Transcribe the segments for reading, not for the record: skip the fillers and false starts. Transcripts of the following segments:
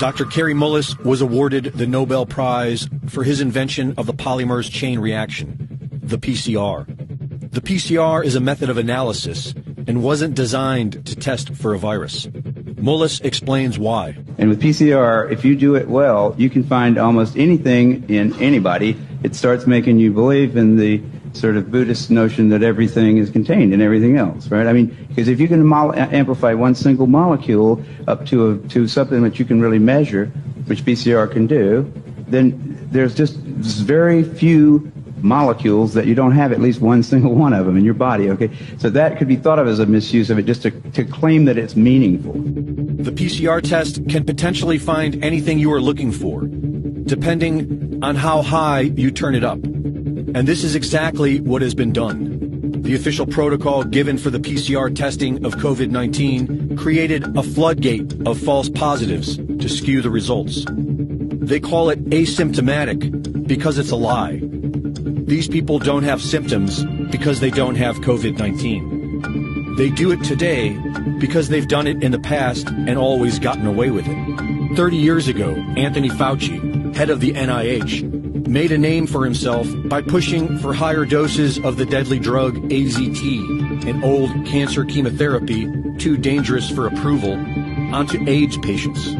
Dr. Kary Mullis was awarded the Nobel Prize for his invention of the polymerase chain reaction, the PCR. The PCR is a method of analysis and wasn't designed to test for a virus. Mullis explains why. And with PCR, if you do it well, you can find almost anything in anybody. It starts making you believe in the sort of Buddhist notion that everything is contained in everything else, right? I mean, because if you can amplify one single molecule up to something that you can really measure, which PCR can do, then there's just very few molecules that you don't have at least one single one of them in your body, okay? So that could be thought of as a misuse of it, just to claim that it's meaningful. The PCR test can potentially find anything you are looking for, depending on how high you turn it up. And this is exactly what has been done. The official protocol given for the PCR testing of COVID-19 created a floodgate of false positives to skew the results. They call it asymptomatic because it's a lie. These people don't have symptoms because they don't have COVID-19. They do it today because they've done it in the past and always gotten away with it. 30 years ago, Anthony Fauci, head of the NIH, made a name for himself by pushing for higher doses of the deadly drug AZT, an old cancer chemotherapy too dangerous for approval, onto AIDS patients.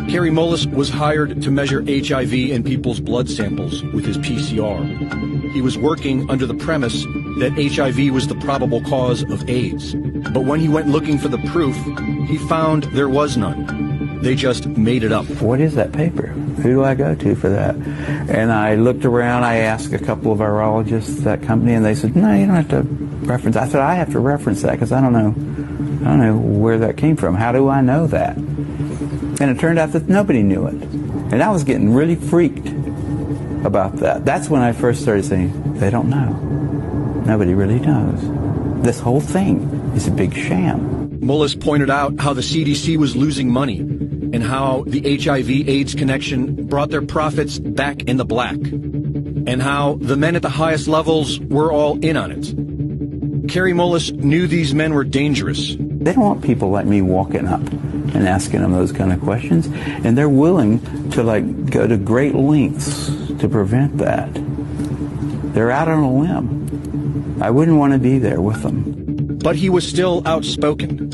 Kary Mullis was hired to measure HIV in people's blood samples with his PCR. He was working under the premise that HIV was the probable cause of AIDS. But when he went looking for the proof, he found there was none. They just made it up. What is that paper? Who do I go to for that? And I looked around, I asked a couple of virologists at that company, and they said, no, you don't have to reference. I said, I have to reference that because I don't know where that came from. How do I know that? And it turned out that nobody knew it. And I was getting really freaked about that. That's when I first started saying, they don't know. Nobody really knows. This whole thing is a big sham. Mullis pointed out how the CDC was losing money and how the HIV-AIDS connection brought their profits back in the black, and how the men at the highest levels were all in on it. Kary Mullis knew these men were dangerous. They don't want people like me walking up and asking them those kind of questions, and they're willing to go to great lengths to prevent that. They're out on a limb. I wouldn't want to be there with them. But he was still outspoken.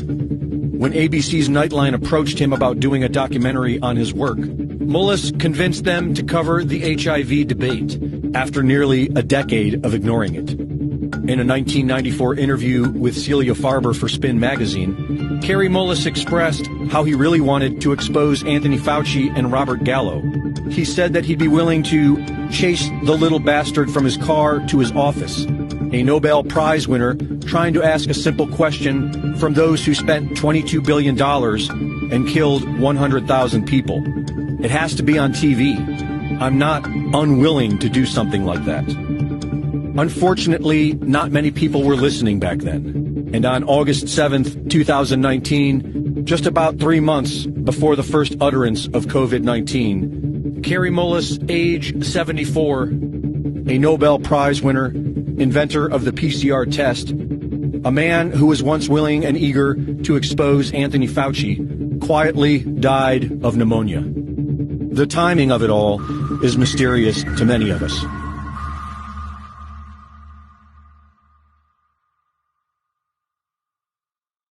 When ABC's Nightline approached him about doing a documentary on his work, Mullis convinced them to cover the HIV debate after nearly a decade of ignoring it. In a 1994 interview with Celia Farber for Spin magazine, Kary Mullis expressed how he really wanted to expose Anthony Fauci and Robert Gallo. He said that he'd be willing to chase the little bastard from his car to his office, a Nobel Prize winner trying to ask a simple question from those who spent $22 billion and killed 100,000 people. It has to be on TV. I'm not unwilling to do something like that. Unfortunately, not many people were listening back then. And on August 7th, 2019, just about 3 months before the first utterance of COVID-19, Kary Mullis, age 74, a Nobel Prize winner, inventor of the PCR test, a man who was once willing and eager to expose Anthony Fauci, quietly died of pneumonia. The timing of it all is mysterious to many of us.